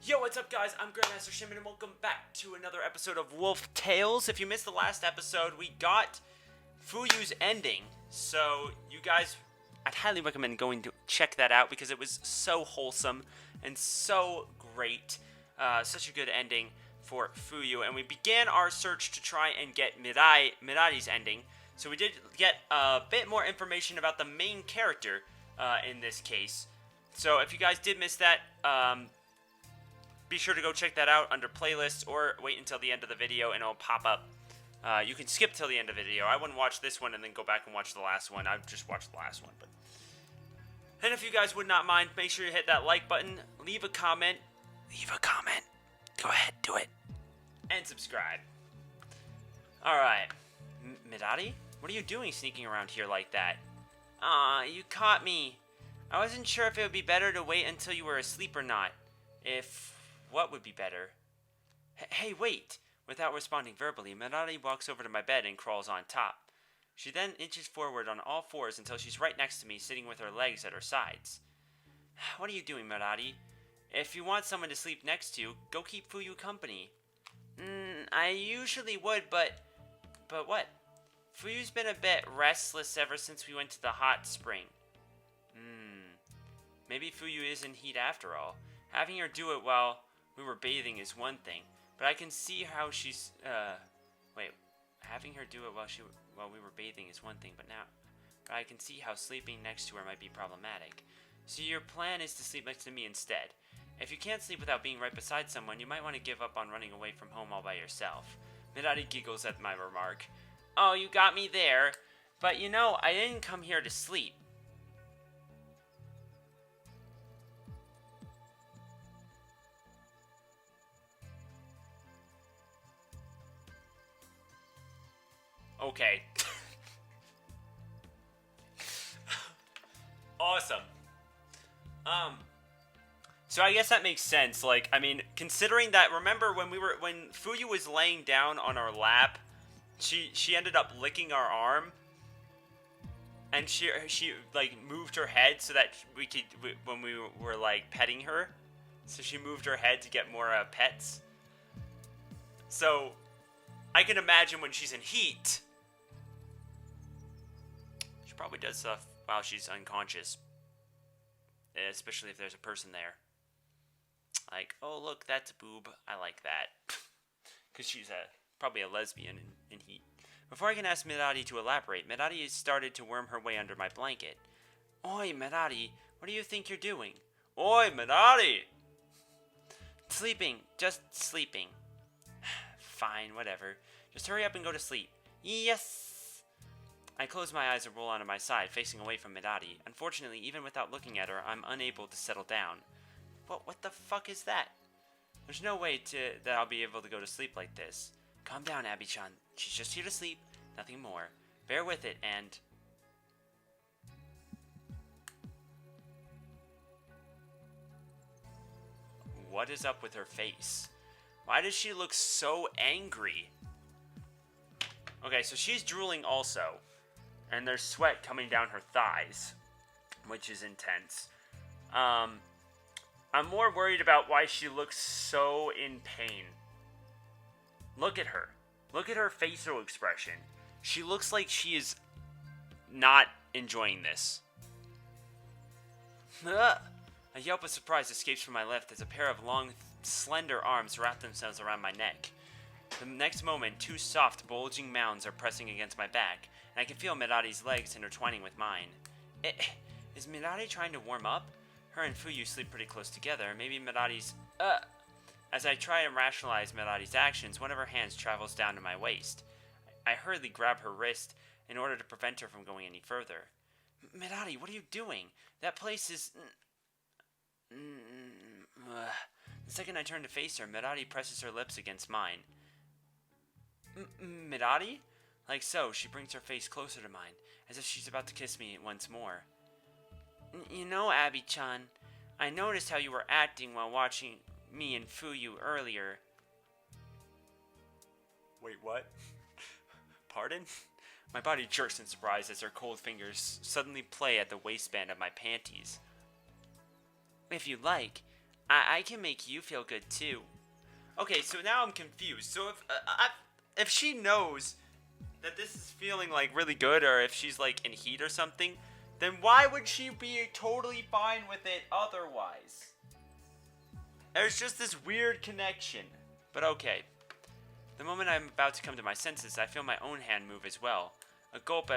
Yo, what's up, guys? I'm Grandmaster Shaymin, and welcome back to another episode of Wolf Tales. If you missed the last episode, we got Fuyu's ending. So, you guys, I'd highly recommend going to check that out because it was so wholesome and so great. Such a good ending for Fuyu. And we began our search to try and get Mirari's ending. So we did get a bit more information about the main character in this case. So if you guys did miss that, be sure to go check that out under playlists or wait until the end of the video and it'll pop up. You can skip till the end of the video. I wouldn't watch this one and then go back and watch the last one. I've just watched the last one. And if you guys would not mind, make sure you hit that like button, leave a comment. Go ahead, do it. And subscribe. Alright. Midari? What are you doing sneaking around here like that? Aw, you caught me. I wasn't sure if it would be better to wait until you were asleep or not. What would be better? Hey, wait! Without responding verbally, Mirari walks over to my bed and crawls on top. She then inches forward on all fours until she's right next to me, sitting with her legs at her sides. What are you doing, Mirari? If you want someone to sleep next to, go keep Fuyu company. I usually would, but what? Fuyu's been a bit restless ever since we went to the hot spring. Maybe Fuyu is in heat after all. Having her do it while we were bathing is one thing, but I can see how she's, having her do it while we were bathing is one thing, but I can see how sleeping next to her might be problematic. So your plan is to sleep next to me instead. If you can't sleep without being right beside someone, you might want to give up on running away from home all by yourself. Midari giggles at my remark. Oh, you got me there. But you know, I didn't come here to sleep. Okay. Awesome. So I guess that makes sense. Like, I mean, considering that, remember when Fuyu was laying down on our lap, she ended up licking our arm, and she like moved her head so that when we were like petting her, so she moved her head to get more pets. So I can imagine when she's in heat, she probably does stuff while she's unconscious, especially if there's a person there. Like, oh look, that's a boob. I like that. Because she's probably a lesbian in heat. Before I can ask Mirari to elaborate, Mirari has started to worm her way under my blanket. Oi, Mirari, what do you think you're doing? Oi, Mirari! Sleeping, just sleeping. Fine, whatever. Just hurry up and go to sleep. Yes! I close my eyes and roll onto my side, facing away from Mirari. Unfortunately, even without looking at her, I'm unable to settle down. What the fuck is that? There's no way that I'll be able to go to sleep like this. Calm down, Abby-chan. She's just here to sleep, nothing more. Bear with it, and... What is up with her face? Why does she look so angry? Okay, so she's drooling also. And there's sweat coming down her thighs, which is intense. I'm more worried about why she looks so in pain. Look at her. Look at her facial expression. She looks like she is not enjoying this. A yelp of surprise escapes from my lips as a pair of long, slender arms wrap themselves around my neck. The next moment, two soft, bulging mounds are pressing against my back, and I can feel Mirari's legs intertwining with mine. Is Mirari trying to warm up? Her and Fuyu sleep pretty close together. Maybe Mirari's... As I try and rationalize Mirari's actions, one of her hands travels down to my waist. I hurriedly grab her wrist in order to prevent her from going any further. Mirari, what are you doing? That place is... The second I turn to face her, Mirari presses her lips against mine. Mirari? Like so, she brings her face closer to mine, as if she's about to kiss me once more. You know, Abby-chan, I noticed how you were acting while watching me and Fuyu earlier. Wait, what? Pardon? My body jerks in surprise as her cold fingers suddenly play at the waistband of my panties. If you like, I can make you feel good too. Okay, so now I'm confused. So if she knows that this is feeling like really good, or if she's like in heat or something, then why would she be totally fine with it otherwise? There's just this weird connection. But okay. The moment I'm about to come to my senses, I feel my own hand move as well. A gulp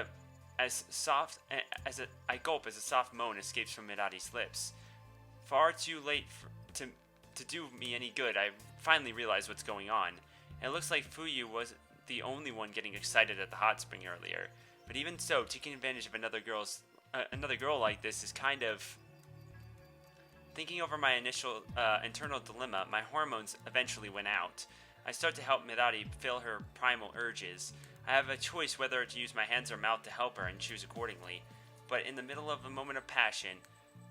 as I gulp as a soft moan escapes from Mirari's lips. Far too late to do me any good, I finally realize what's going on. It looks like Fuyu was the only one getting excited at the hot spring earlier. But even so, taking advantage of another girl like this is kind of... Thinking over my initial internal dilemma, my hormones eventually went out. I start to help Mirari fill her primal urges. I have a choice whether to use my hands or mouth to help her and choose accordingly. But in the middle of a moment of passion,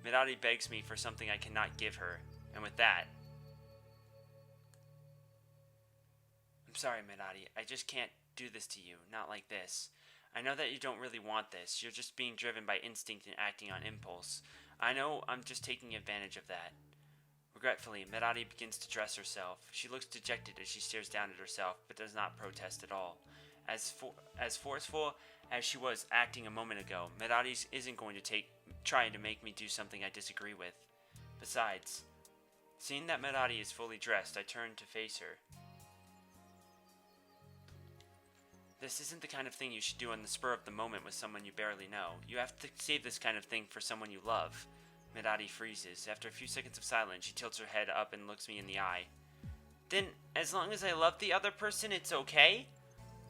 Mirari begs me for something I cannot give her. And with that... I'm sorry, Mirari. I just can't do this to you. Not like this. I know that you don't really want this. You're just being driven by instinct and acting on impulse. I know I'm just taking advantage of that. Regretfully, Mirari begins to dress herself. She looks dejected as she stares down at herself, but does not protest at all. As forceful as she was acting a moment ago, Mirari isn't going to try to make me do something I disagree with. Besides, seeing that Mirari is fully dressed, I turn to face her. This isn't the kind of thing you should do on the spur of the moment with someone you barely know. You have to save this kind of thing for someone you love. Mirari freezes. After a few seconds of silence, she tilts her head up and looks me in the eye. Then, as long as I love the other person, it's okay?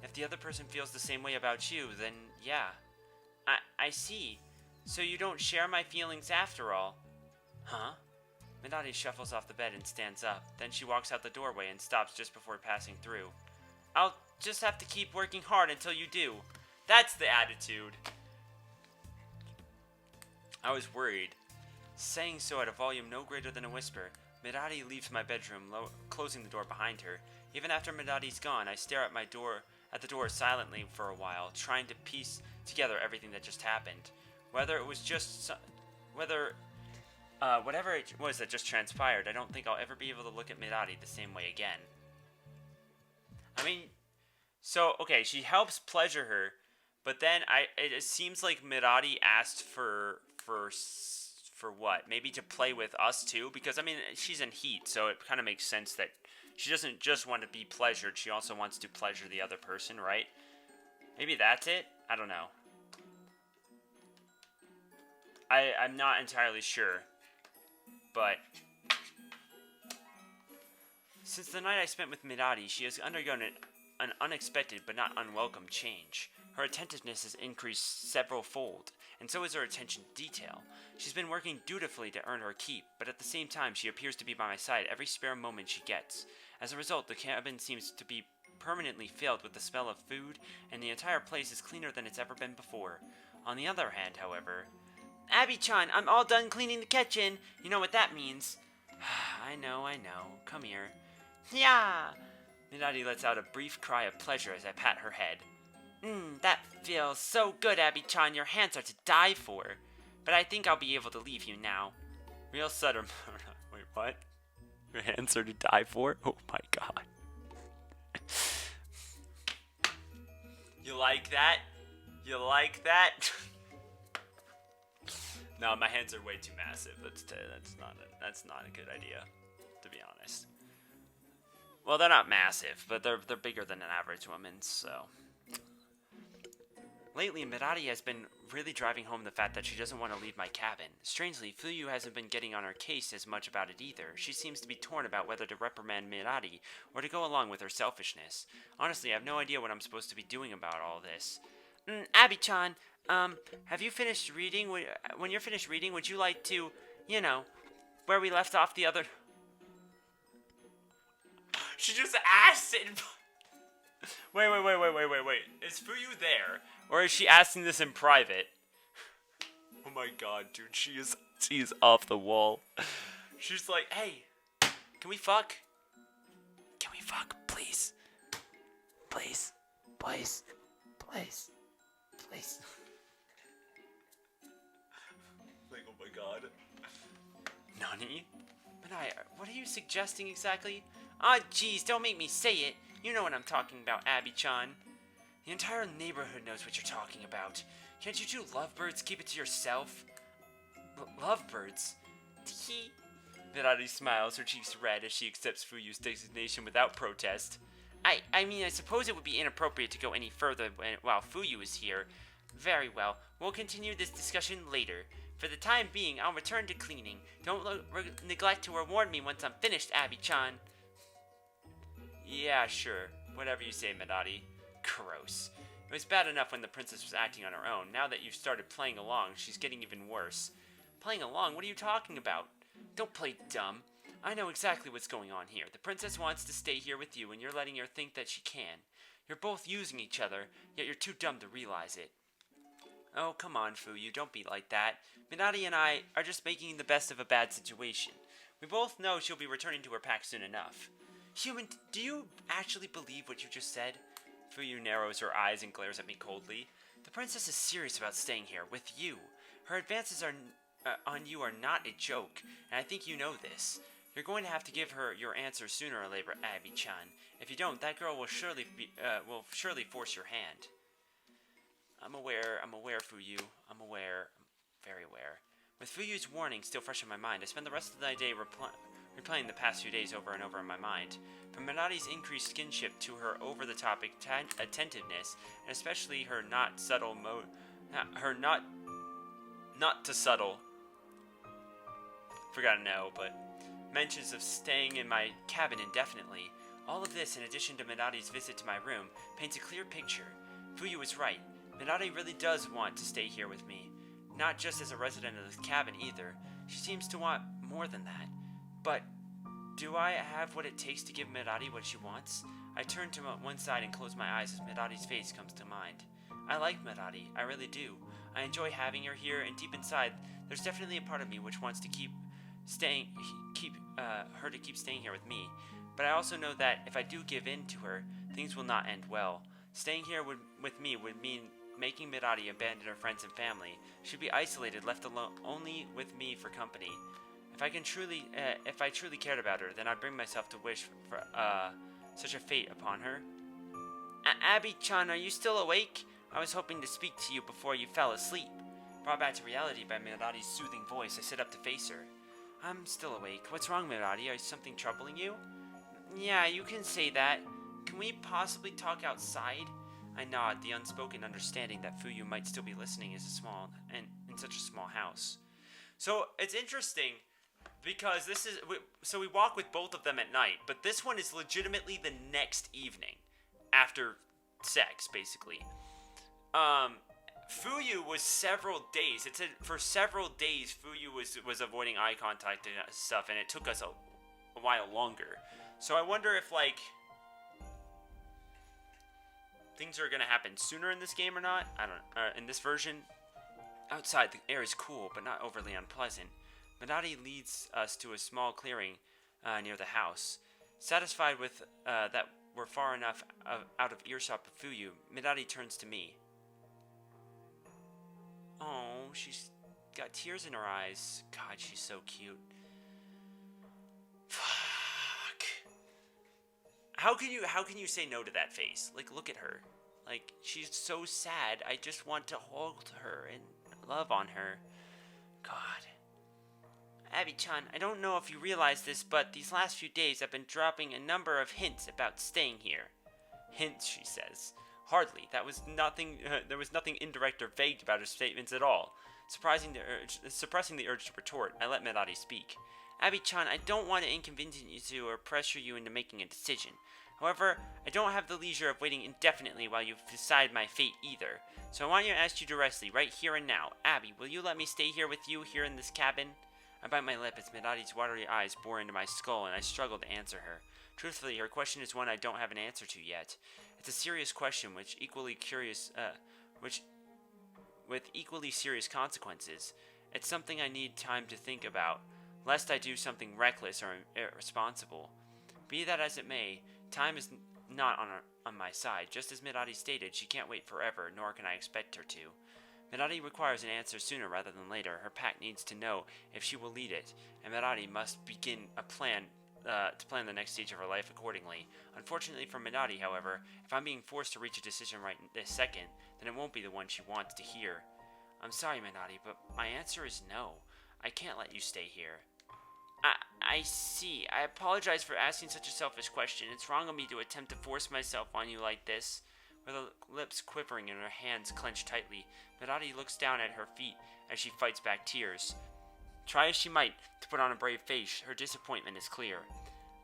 If the other person feels the same way about you, then yeah. I see. So you don't share my feelings after all. Huh? Mirari shuffles off the bed and stands up. Then she walks out the doorway and stops just before passing through. I'll just have to keep working hard until you do. That's the attitude. I was worried. Saying so at a volume no greater than a whisper, Mirari leaves my bedroom, closing the door behind her. Even after Mirari's gone, I stare at the door silently for a while, trying to piece together everything that just happened. Whether it was just whatever it was that just transpired, I don't think I'll ever be able to look at Mirari the same way again. I mean, so, okay, she helps pleasure her, but then it seems like Mirari asked for what? Maybe to play with us too? Because, I mean, she's in heat, so it kind of makes sense that she doesn't just want to be pleasured, she also wants to pleasure the other person, right? Maybe that's it? I don't know. I'm not entirely sure, but... Since the night I spent with Mirari, she has undergone an unexpected but not unwelcome change. Her attentiveness has increased several-fold, and so has her attention to detail. She's been working dutifully to earn her keep, but at the same time she appears to be by my side every spare moment she gets. As a result, the cabin seems to be permanently filled with the smell of food, and the entire place is cleaner than it's ever been before. On the other hand, however... Abby-chan, I'm all done cleaning the kitchen. You know what that means. I know. Come here. Yeah! Mirari lets out a brief cry of pleasure as I pat her head. That feels so good, Abby-chan. Your hands are to die for. But I think I'll be able to leave you now. Real sudden... Wait, what? Your hands are to die for? Oh my god. You like that? You like that? No, my hands are way too massive. That's not a good idea, to be honest. Well, they're not massive, but they're bigger than an average woman's, so. Lately, Mirari has been really driving home the fact that she doesn't want to leave my cabin. Strangely, Fuyu hasn't been getting on her case as much about it either. She seems to be torn about whether to reprimand Mirari or to go along with her selfishness. Honestly, I have no idea what I'm supposed to be doing about all this. Abby-chan, have you finished reading? When you're finished reading, would you like to, where we left off the other... She just asked it. Wait. Is Fuyu there? Or is she asking this in private? Oh my god, dude, she is off the wall. She's like, hey, can we fuck? Can we fuck, please? Please. Like, oh my god. Nani? Minai, what are you suggesting exactly? Ah, geez, don't make me say it. You know what I'm talking about, Abby-chan. The entire neighborhood knows what you're talking about. Can't you two lovebirds keep it to yourself? Lovebirds? Tee. Minari smiles, her cheeks red as she accepts Fuyu's designation without protest. I mean, I suppose it would be inappropriate to go any further while Fuyu is here. Very well, we'll continue this discussion later. For the time being, I'll return to cleaning. Don't neglect to reward me once I'm finished, Abby-chan. Yeah, sure. Whatever you say, Minari. Gross. It was bad enough when the princess was acting on her own. Now that you've started playing along, she's getting even worse. Playing along? What are you talking about? Don't play dumb. I know exactly what's going on here. The princess wants to stay here with you, and you're letting her think that she can. You're both using each other, yet you're too dumb to realize it. Oh, come on, Fuyu, don't be like that. Minari and I are just making the best of a bad situation. We both know she'll be returning to her pack soon enough. Human, do you actually believe what you just said? Fuyu narrows her eyes and glares at me coldly. The princess is serious about staying here, with you. Her advances on you are not a joke, and I think you know this. You're going to have to give her your answer sooner or later, Abby-chan. If you don't, that girl will surely force your hand. I'm aware, Fuyu. I'm aware. I'm very aware. With Fuyu's warning still fresh in my mind, I spend the rest of the day replaying the past few days over and over in my mind. From Minari's increased kinship to her over-the-top attentiveness, and especially her not too subtle. Forgot to know, but mentions of staying in my cabin indefinitely. All of this, in addition to Minari's visit to my room, paints a clear picture. Fuyu was right. Minari really does want to stay here with me. Not just as a resident of the cabin either. She seems to want more than that. But do I have what it takes to give Minari what she wants? I turn to one side and close my eyes as Minari's face comes to mind. I like Minari, I really do. I enjoy having her here, and deep inside, there's definitely a part of me which wants to keep staying here with me. But I also know that if I do give in to her, things will not end well. Staying here with me would mean making Minari abandon her friends and family. She'd be isolated, left alone only with me for company. If I truly cared about her, then I'd bring myself to wish for such a fate upon her. Abby-chan, are you still awake? I was hoping to speak to you before you fell asleep. Brought back to reality by Minari's soothing voice, I sit up to face her. I'm still awake. What's wrong, Minari? Is something troubling you? Yeah, you can say that. Can we possibly talk outside? I nod, the unspoken understanding that Fuyu might still be listening in such a small house. So it's interesting because we walk with both of them at night, but this one is legitimately the next evening after sex, basically. Fuyu was several days. It said for several days Fuyu was avoiding eye contact and stuff, and it took us a while longer. So I wonder if things are gonna happen sooner in this game or not. I don't know. In this version, outside the air is cool but not overly unpleasant. Minari leads us to a small clearing near the house. Satisfied with that we're far enough out of earshot of Fuyu, Minari turns to me. Oh, she's got tears in her eyes. God, she's so cute. Fuck. How can you say no to that face? Like, look at her. Like, she's so sad. I just want to hold her and love on her. God. Abby-chan, I don't know if you realize this, but these last few days I've been dropping a number of hints about staying here. Hints, she says. Hardly. There was nothing indirect or vague about her statements at all. Suppressing the urge to retort, I let Minari speak. Abby-chan, I don't want to inconvenience you or pressure you into making a decision. However, I don't have the leisure of waiting indefinitely while you decide my fate either. So I want to ask you directly, right here and now. Abby, will you let me stay here with you here in this cabin? I bite my lip as Minari's watery eyes bore into my skull, and I struggle to answer her. Truthfully, her question is one I don't have an answer to yet. It's a serious question, with equally serious consequences. It's something I need time to think about, lest I do something reckless or irresponsible. Be that as it may, time is not on my side. Just as Minari stated, she can't wait forever, nor can I expect her to. Mirari requires an answer sooner rather than later. Her pack needs to know if she will lead it, and Mirari must begin a plan to plan the next stage of her life accordingly. Unfortunately for Mirari, however, if I'm being forced to reach a decision right this second, then it won't be the one she wants to hear. I'm sorry, Mirari, but my answer is no. I can't let you stay here. I see. I apologize for asking such a selfish question. It's wrong of me to attempt to force myself on you like this. With her lips quivering and her hands clenched tightly, Mirari looks down at her feet as she fights back tears. Try as she might to put on a brave face, her disappointment is clear.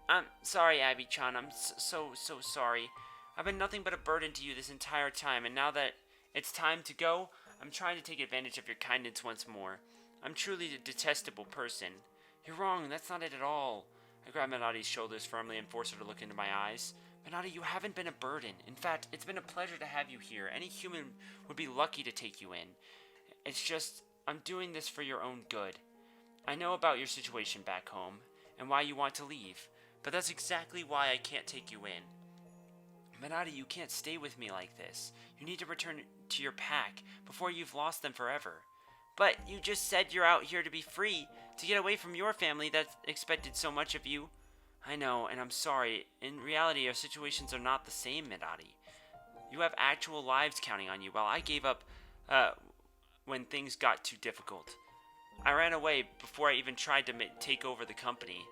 I'm sorry, Abby-chan. I'm so sorry. I've been nothing but a burden to you this entire time, and now that it's time to go, I'm trying to take advantage of your kindness once more. I'm truly a detestable person. You're wrong, that's not it at all. I grab Minari's shoulders firmly and force her to look into my eyes. Minari, you haven't been a burden. In fact, it's been a pleasure to have you here. Any human would be lucky to take you in. It's just, I'm doing this for your own good. I know about your situation back home, and why you want to leave, but that's exactly why I can't take you in. Minari, you can't stay with me like this. You need to return to your pack before you've lost them forever. But you just said you're out here to be free, to get away from your family that expected so much of you. I know, and I'm sorry. In reality, our situations are not the same, Minari. You have actual lives counting on you, while I gave up when things got too difficult. I ran away before I even tried to take over the company.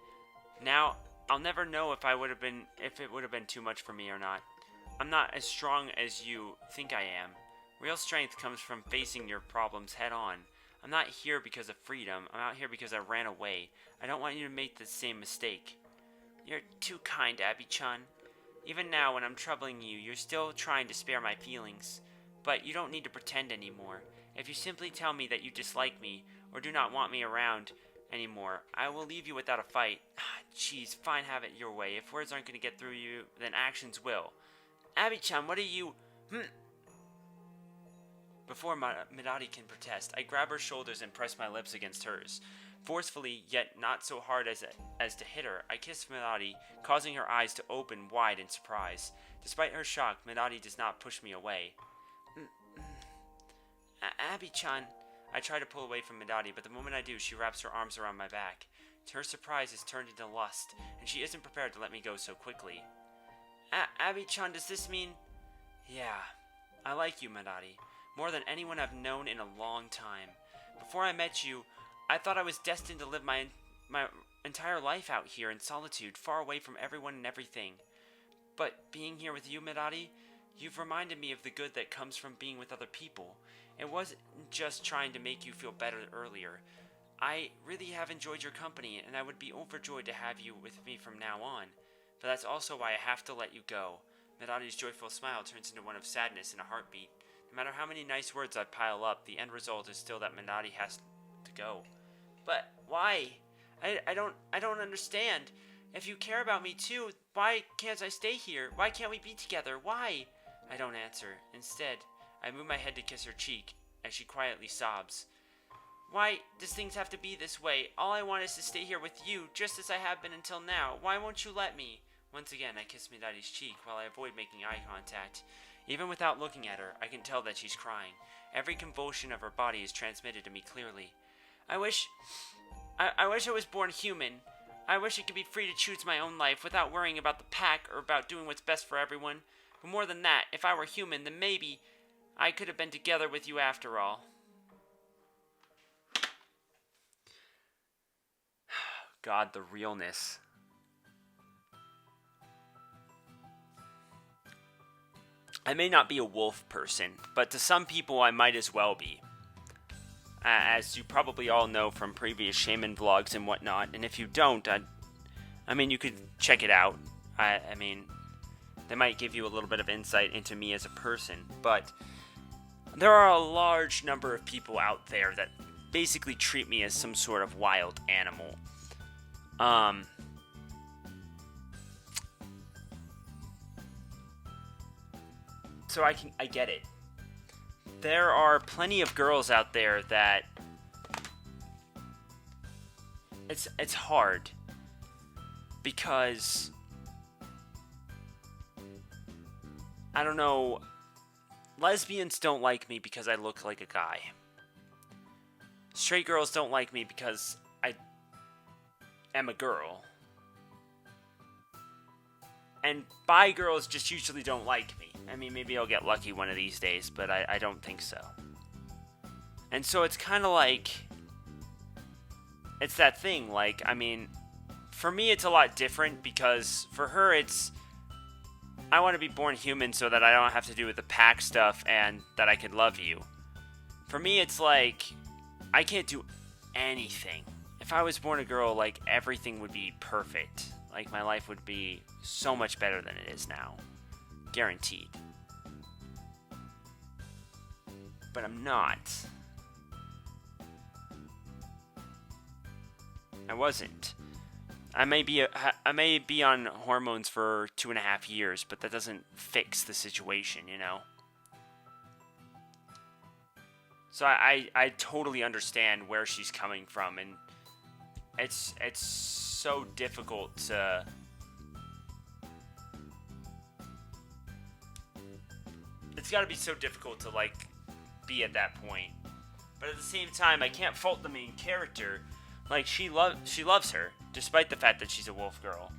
Now, I'll never know if it would have been too much for me or not. I'm not as strong as you think I am. Real strength comes from facing your problems head on. I'm not here because of freedom. I'm out here because I ran away. I don't want you to make the same mistake. You're too kind, Abby-chan. Even now, when I'm troubling you, you're still trying to spare my feelings. But you don't need to pretend anymore. If you simply tell me that you dislike me, or do not want me around anymore, I will leave you without a fight. Jeez, fine, have it your way. If words aren't going to get through you, then actions will. Abby-chan, what are you... Before Minari can protest, I grab her shoulders and press my lips against hers. Forcefully, yet not so hard as to hit her, I kiss Minari, causing her eyes to open wide in surprise. Despite her shock, Minari does not push me away. Abby-chan. I try to pull away from Minari, but the moment I do, she wraps her arms around my back. Her surprise is turned into lust, and she isn't prepared to let me go so quickly. Abby-chan, does this mean... Yeah, I like you, Minari. More than anyone I've known in a long time. Before I met you, I thought I was destined to live my entire life out here in solitude, far away from everyone and everything. But being here with you, Minari, you've reminded me of the good that comes from being with other people. It wasn't just trying to make you feel better earlier. I really have enjoyed your company, and I would be overjoyed to have you with me from now on. But that's also why I have to let you go. Minari's joyful smile turns into one of sadness and a heartbeat. No matter how many nice words I pile up, the end result is still that Minari has to go. But why? I don't understand. If you care about me too, why can't I stay here? Why can't we be together? Why? I don't answer. Instead, I move my head to kiss her cheek as she quietly sobs. Why does things have to be this way? All I want is to stay here with you, just as I have been until now. Why won't you let me? Once again, I kiss Minari's cheek while I avoid making eye contact. Even without looking at her, I can tell that she's crying. Every convulsion of her body is transmitted to me clearly. I wish I was born human. I wish I could be free to choose my own life without worrying about the pack or about doing what's best for everyone. But more than that, if I were human, then maybe I could have been together with you after all. God, the realness. I may not be a wolf person, but to some people I might as well be. As you probably all know from previous Shaymin vlogs and whatnot, and if you don't, I mean, you could check it out. I mean, they might give you a little bit of insight into me as a person, but there are a large number of people out there that basically treat me as some sort of wild animal. So I get it. There are plenty of girls out there that it's hard because I don't know, lesbians don't like me because I look like a guy. Straight girls don't like me because I am a girl. And bi girls just usually don't like me. I mean, maybe I'll get lucky one of these days, but I don't think so. And so it's kind of like, it's that thing, like, I mean, for me it's a lot different because for her it's, I want to be born human so that I don't have to do with the pack stuff and that I can love you. For me it's like, I can't do anything. If I was born a girl, like, everything would be perfect. Like, my life would be so much better than it is now. Guaranteed. But I'm not. I wasn't. I may be on hormones for 2.5 years, but that doesn't fix the situation, you know? So I totally understand where she's coming from, and it's so difficult to... It's gotta be so difficult to, like, be at that point. But at the same time, I can't fault the main character. Like, she loves her, despite the fact that she's a wolf girl.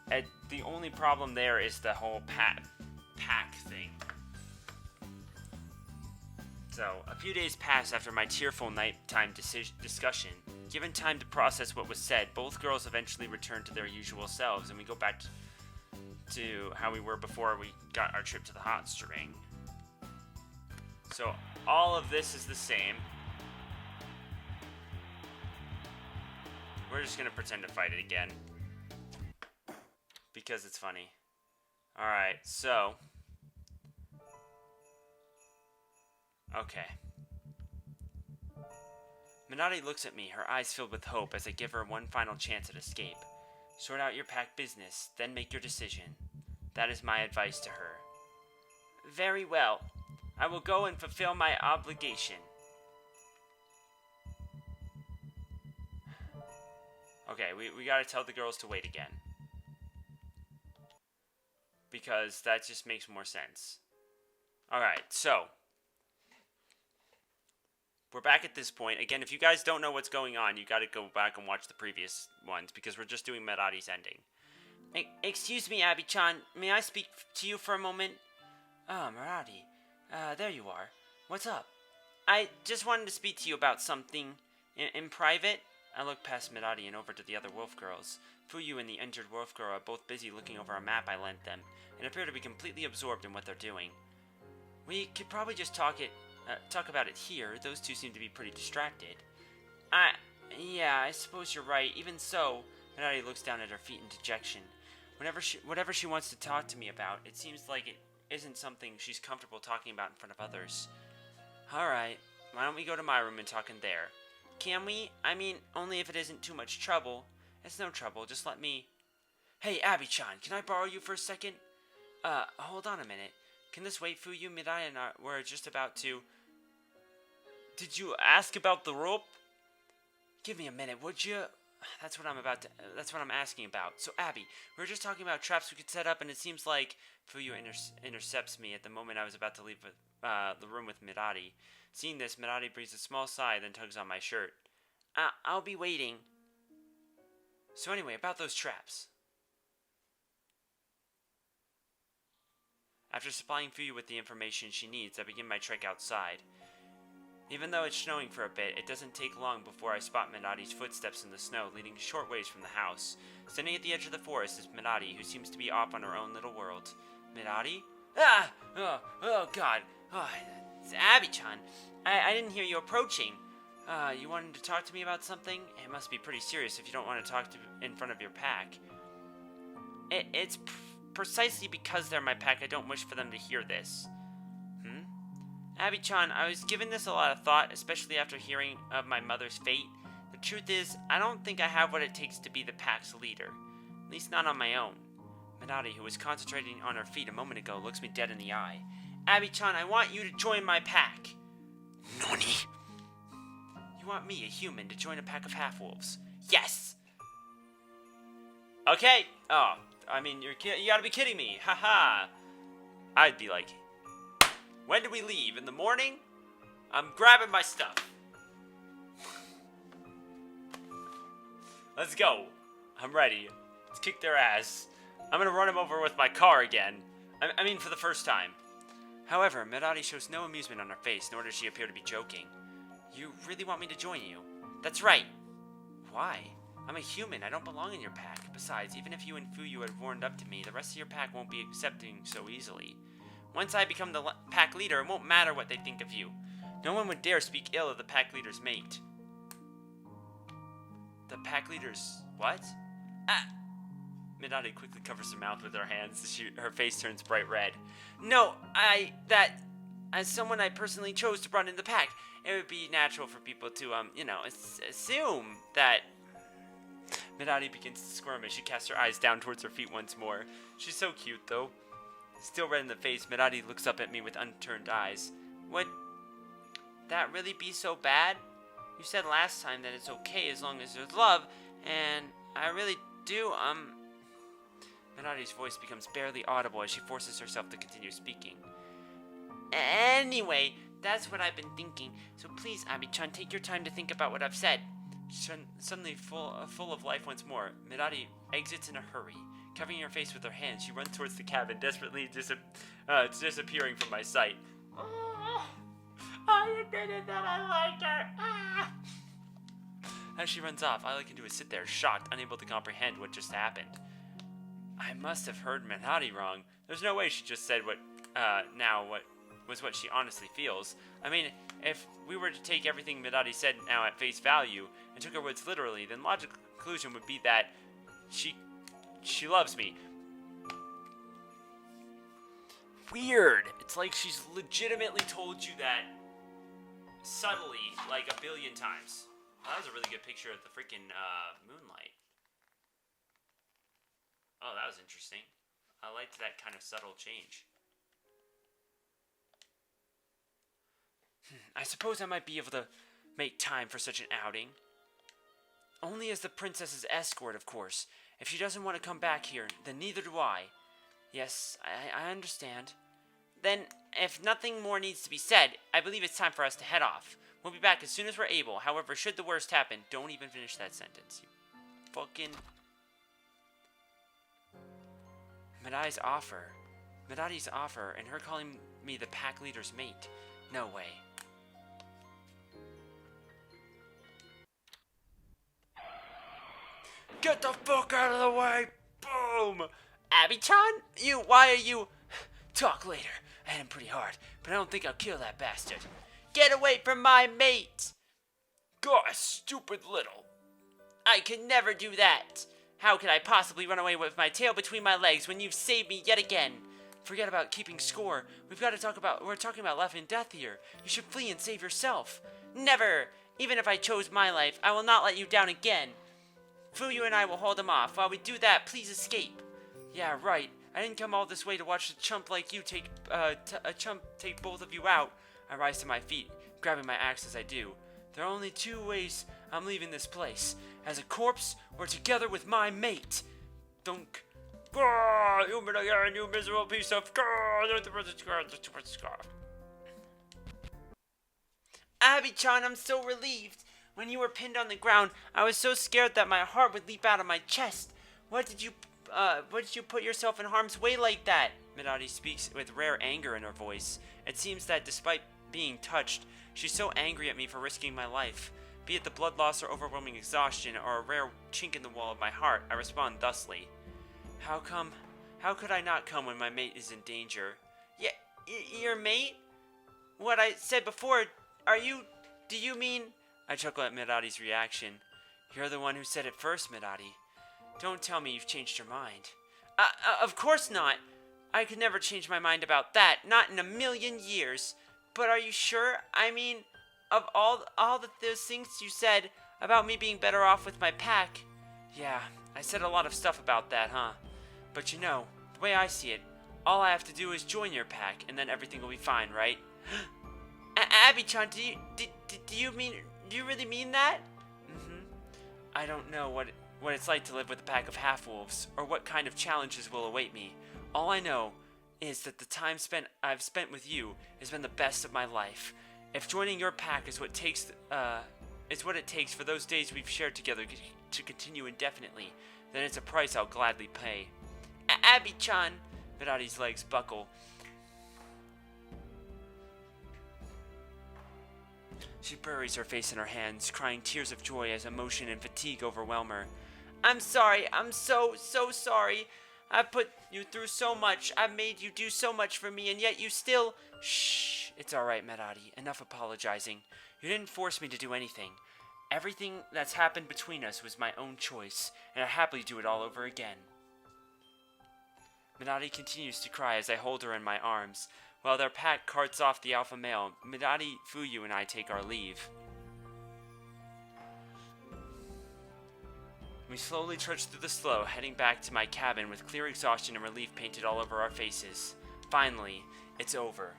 And the only problem there is the whole pack thing. So, a few days pass after my tearful nighttime discussion. Given time to process what was said, both girls eventually return to their usual selves, and we go back to how we were before we got our trip to the hot spring. So, all of this is the same. We're just gonna pretend to fight it again. Because it's funny. Alright, so... Okay. Minati looks at me, her eyes filled with hope as I give her one final chance at escape. Sort out your pack business, then make your decision. That is my advice to her. Very well. I will go and fulfill my obligation. Okay, we gotta tell the girls to wait again. Because that just makes more sense. Alright, so... We're back at this point. Again, if you guys don't know what's going on, you gotta go back and watch the previous ones, because we're just doing Mirari's ending. Excuse me, Abby-chan. May I speak to you for a moment? Oh, Mirari. There you are. What's up? I just wanted to speak to you about something in private. I look past Mirari and over to the other wolf girls. Fuyu and the injured wolf girl are both busy looking over a map I lent them, and appear to be completely absorbed in what they're doing. We could probably just talk about it here. Those two seem to be pretty distracted. Yeah, I suppose you're right. Even so, Minari looks down at her feet in dejection. Whatever she wants to talk to me about, it seems like it isn't something she's comfortable talking about in front of others. Alright, why don't we go to my room and talk in there? Can we? I mean, only if it isn't too much trouble. It's no trouble, just let me... Hey, Abby-chan, can I borrow you for a second? Hold on a minute. Can this wait, Fuyu? Mirai and I were just about to... Did you ask about the rope? Give me a minute, would you? That's what I'm asking about. So, Abby, we were just talking about traps we could set up, and it seems like Fuyu intercepts me at the moment I was about to leave the room with Mirari. Seeing this, Mirari breathes a small sigh, then tugs on my shirt. I'll be waiting. So anyway, about those traps. After supplying Fuyu with the information she needs, I begin my trek outside. Even though it's snowing for a bit, it doesn't take long before I spot Minari's footsteps in the snow, leading a short ways from the house. Standing at the edge of the forest is Minari, who seems to be off on her own little world. Minari? Ah! Oh God. Oh, it's Abby-chan. I didn't hear you approaching. You wanted to talk to me about something? It must be pretty serious if you don't want to talk in front of your pack. It's precisely because they're my pack I don't wish for them to hear this. Abby-chan, I was giving this a lot of thought, especially after hearing of my mother's fate. The truth is, I don't think I have what it takes to be the pack's leader. At least not on my own. Minari, who was concentrating on her feet a moment ago, looks me dead in the eye. Abby-chan, I want you to join my pack. Nani? You want me, a human, to join a pack of half-wolves? Yes! Okay. Oh, I mean, you gotta be kidding me. Haha. I'd be like, When do we leave? In the morning? I'm grabbing my stuff. Let's go. I'm ready. Let's kick their ass. I'm gonna run him over with my car again. I mean, for the first time. However, Mirari shows no amusement on her face, nor does she appear to be joking. You really want me to join you? That's right. Why? I'm a human. I don't belong in your pack. Besides, even if you and Fuyu had warmed up to me, the rest of your pack won't be accepting so easily. Once I become the pack leader, it won't matter what they think of you. No one would dare speak ill of the pack leader's mate. The pack leader's what? Minari quickly covers her mouth with her hands. Her face turns bright red. No, as someone I personally chose to run in the pack, it would be natural for people to, assume that. Minari begins to squirm as she casts her eyes down towards her feet once more. She's so cute, though. Still red in the face, Minari looks up at me with unturned eyes. Would that really be so bad? You said last time that it's okay as long as there's love, and I really do, Minari's voice becomes barely audible as she forces herself to continue speaking. Anyway, that's what I've been thinking, so please, Abi-chan, take your time to think about what I've said. Suddenly full of life once more, Minari exits in a hurry. Covering her face with her hands, she runs towards the cabin, desperately disappearing from my sight. I admitted that I liked her. As she runs off, all I can do is sit there, shocked, unable to comprehend what just happened. I must have heard Minari wrong. There's no way she just said what she honestly feels. I mean, if we were to take everything Minari said now at face value and took her words literally, then logical conclusion would be that she loves me. Weird. It's like she's legitimately told you that subtly like a billion times. Well, that was a really good picture of the freaking moonlight. Oh, that was interesting. I liked that kind of subtle change. I suppose I might be able to make time for such an outing. Only as the princess's escort, of course. If she doesn't want to come back here, then neither do I. Yes, I understand. Then, if nothing more needs to be said, I believe it's time for us to head off. We'll be back as soon as we're able. However, should the worst happen, don't even finish that sentence. You fucking... Midai's offer, and her calling me the pack leader's mate. No way. Get the fuck out of the way! Boom! Abi-chan? Why are you... Talk later. I hit him pretty hard, but I don't think I'll kill that bastard. Get away from my mate! Gosh, stupid little. I could never do that. How could I possibly run away with my tail between my legs when you've saved me yet again? Forget about keeping score. We're talking about life and death here. You should flee and save yourself. Never! Even if I chose my life, I will not let you down again. Fuyu and I will hold him off. While we do that, please escape. Yeah, right. I didn't come all this way to watch a chump like you take both of you out. I rise to my feet, grabbing my axe as I do. There are only two ways I'm leaving this place. As a corpse, or together with my mate. Dunk. You miserable piece of... Abi-chan, I'm so relieved. When you were pinned on the ground, I was so scared that my heart would leap out of my chest. What did you put yourself in harm's way like that? Minari speaks with rare anger in her voice. It seems that despite being touched, she's so angry at me for risking my life. Be it the blood loss or overwhelming exhaustion or a rare chink in the wall of my heart, I respond thusly. How could I not come when my mate is in danger? Yeah, your mate? What I said before, do you mean... I chuckle at Mirari's reaction. You're the one who said it first, Mirari. Don't tell me you've changed your mind. Of course not. I could never change my mind about that, not in a million years. But are you sure? I mean, of all those things you said about me being better off with my pack. Yeah, I said a lot of stuff about that, huh? But you know, the way I see it, all I have to do is join your pack, and then everything will be fine, right? Abi-chan, do you really mean that? I don't know what it's like to live with a pack of half-wolves, or what kind of challenges will await me. All I know is that the time I've spent with you has been the best of my life. If joining your pack is what it takes for those days we've shared together to continue indefinitely, then it's a price I'll gladly pay. Abby-chan! Mirari's legs buckle. She buries her face in her hands, crying tears of joy as emotion and fatigue overwhelm her. I'm sorry. I'm so sorry. I've put you through so much. I've made you do so much for me, and yet you still... Shh. It's alright, Mirari. Enough apologizing. You didn't force me to do anything. Everything that's happened between us was my own choice, and I'd happily do it all over again. Mirari continues to cry as I hold her in my arms. While their pack carts off the alpha male, Mirari, Fuyu, and I take our leave. We slowly trudge through the slow, heading back to my cabin with clear exhaustion and relief painted all over our faces. Finally, it's over.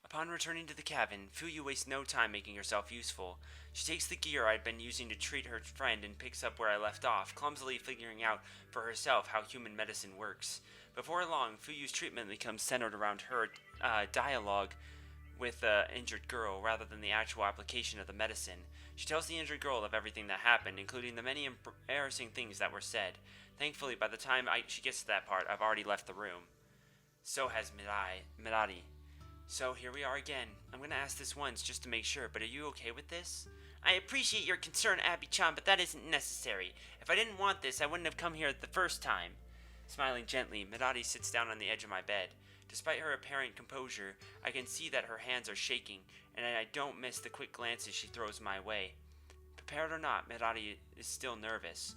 Upon returning to the cabin, Fuyu wastes no time making herself useful. She takes the gear I'd been using to treat her friend and picks up where I left off, clumsily figuring out for herself how human medicine works. Before long, Fuyu's treatment becomes centered around her dialogue with the injured girl rather than the actual application of the medicine. She tells the injured girl of everything that happened, including the many embarrassing things that were said. Thankfully, by the time she gets to that part, I've already left the room. So has Mirari. So here we are again. I'm gonna ask this once just to make sure, but are you okay with this? I appreciate your concern, Abby-chan, but that isn't necessary. If I didn't want this, I wouldn't have come here the first time. Smiling gently, Mirari sits down on the edge of my bed. Despite her apparent composure, I can see that her hands are shaking, and I don't miss the quick glances she throws my way. Prepared or not, Mirari is still nervous.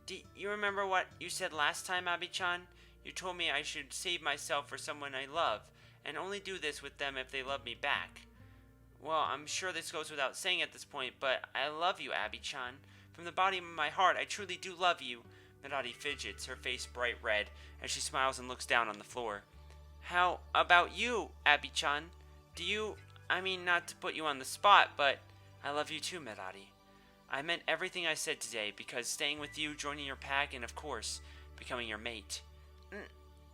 Do you remember what you said last time, Abby-chan? You told me I should save myself for someone I love, and only do this with them if they love me back. Well, I'm sure this goes without saying at this point, but I love you, Abby-chan. From the bottom of my heart, I truly do love you. Mirari fidgets, her face bright red, as she smiles and looks down on the floor. How about you, Abby-chan? I mean, not to put you on the spot, but I love you too, Mirari. I meant everything I said today, because staying with you, joining your pack, and of course, becoming your mate.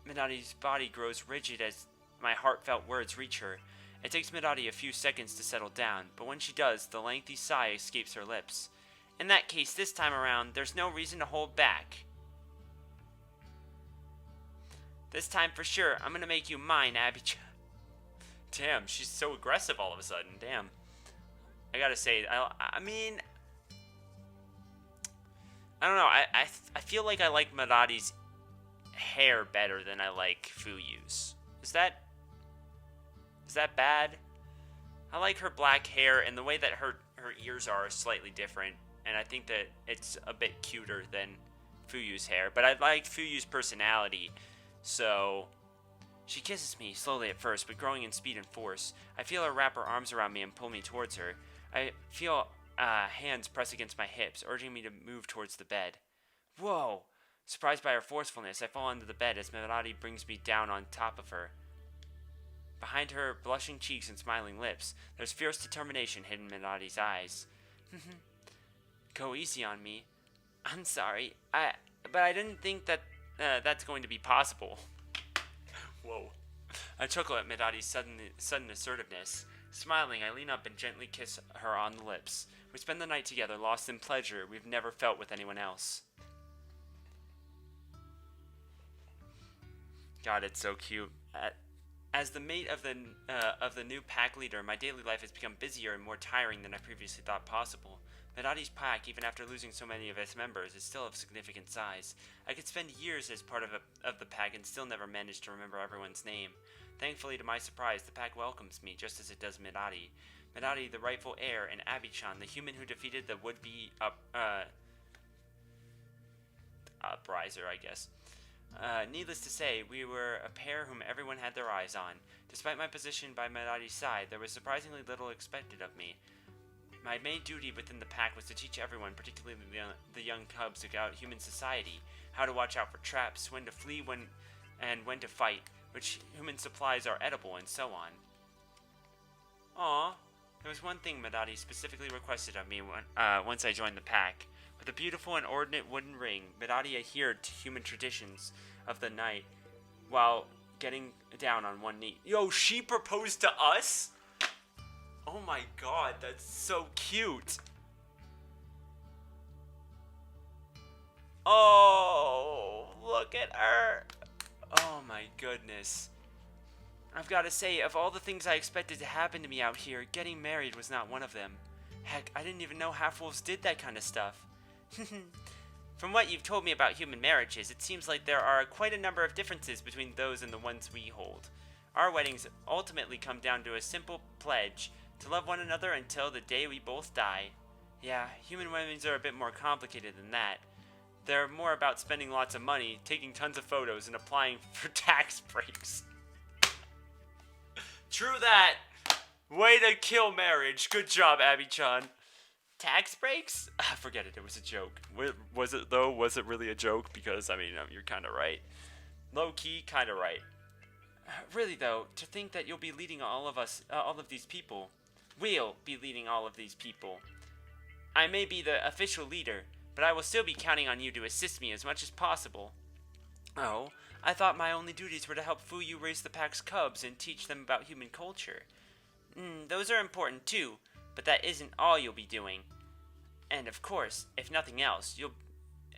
Mirari's body grows rigid as my heartfelt words reach her. It takes Mirari a few seconds to settle down, but when she does, the lengthy sigh escapes her lips. In that case, this time around, there's no reason to hold back. This time for sure, I'm gonna make you mine, Abby-chan. Damn, she's so aggressive all of a sudden. Damn. I gotta say, I mean, I don't know. I feel like I like Mirari's hair better than I like Fuyu's. Is that bad? I like her black hair, and the way that her ears are slightly different, and I think that it's a bit cuter than Fuyu's hair, but I like Fuyu's personality, so... She kisses me, slowly at first, but growing in speed and force. I feel her wrap her arms around me and pull me towards her. I feel hands press against my hips, urging me to move towards the bed. Whoa! Surprised by her forcefulness, I fall onto the bed as Mirari brings me down on top of her. Behind her blushing cheeks and smiling lips, there's fierce determination hidden in Mirari's eyes. Go easy on me. I'm sorry. But I didn't think that that's going to be possible. Whoa. I chuckle at Mirari's sudden assertiveness. Smiling, I lean up and gently kiss her on the lips. We spend the night together, lost in pleasure we've never felt with anyone else. God, it's so cute. As the mate of the new pack leader, my daily life has become busier and more tiring than I previously thought possible. Mirari's pack, even after losing so many of its members, is still of significant size. I could spend years as part of the pack and still never manage to remember everyone's name. Thankfully, to my surprise, the pack welcomes me just as it does Mirari. Mirari, the rightful heir, and Abby-chan, the human who defeated the would-be upriser, I guess. Needless to say, we were a pair whom everyone had their eyes on. Despite my position by Mirari's side, there was surprisingly little expected of me. My main duty within the pack was to teach everyone, particularly the young cubs about human society, how to watch out for traps, when to flee and when to fight, which human supplies are edible, and so on. Aww, There was one thing Medadi specifically requested of me once I joined the pack. With a beautiful and ornate wooden ring, Medadi adhered to human traditions of the night while getting down on one knee. Yo, she proposed to us? Oh my god, that's so cute. Oh, look at her. Oh my goodness. I've got to say, of all the things I expected to happen to me out here, getting married was not one of them. Heck, I didn't even know half-wolves did that kind of stuff. From what you've told me about human marriages, it seems like there are quite a number of differences between those and the ones we hold. Our weddings ultimately come down to a simple pledge to love one another until the day we both die. Yeah, human weddings are a bit more complicated than that. They're more about spending lots of money, taking tons of photos, and applying for tax breaks. True that. Way to kill marriage. Good job, Abby-chan. Tax breaks? Forget it. It was a joke. Was it, though? Was it really a joke? Because, I mean, you're kind of right. Low-key, kind of right. Really, though, to think that you'll be leading all of these people. We'll be leading all of these people. I may be the official leader, but I will still be counting on you to assist me as much as possible. Oh, I thought my only duties were to help Fuyu raise the pack's cubs and teach them about human culture. Those are important too, but that isn't all you'll be doing. And of course, if nothing else,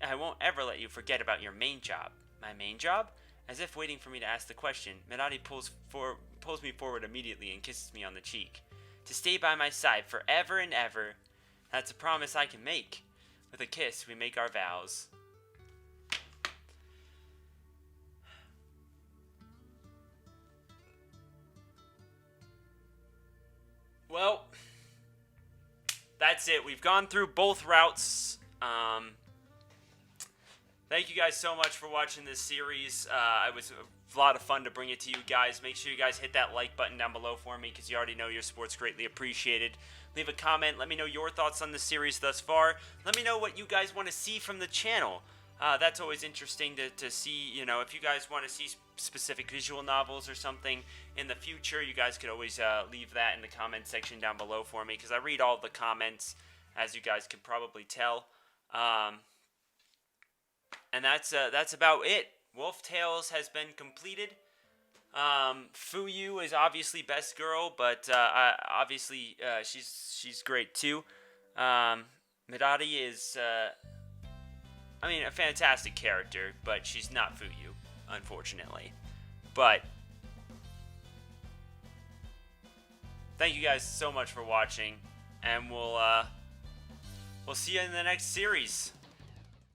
I won't ever let you forget about your main job. My main job? As if waiting for me to ask the question, Medadi pulls me forward immediately and kisses me on the cheek. To stay by my side forever and ever. That's a promise I can make. With a kiss, we make our vows. Well, that's it. We've gone through both routes. Thank you guys so much for watching this series. It was a lot of fun to bring it to you guys. Make sure you guys hit that like button down below for me because you already know your support's greatly appreciated. Leave a comment. Let me know your thoughts on the series thus far. Let me know what you guys want to see from the channel. That's always interesting to see, you know, if you guys want to see specific visual novels or something in the future, you guys could always leave that in the comment section down below for me because I read all the comments, as you guys can probably tell. And that's about it. Wolf Tales has been completed. Fuyu is obviously best girl, but obviously she's great too. Medadi is a fantastic character, but she's not Fuyu, unfortunately. But thank you guys so much for watching, and we'll see you in the next series.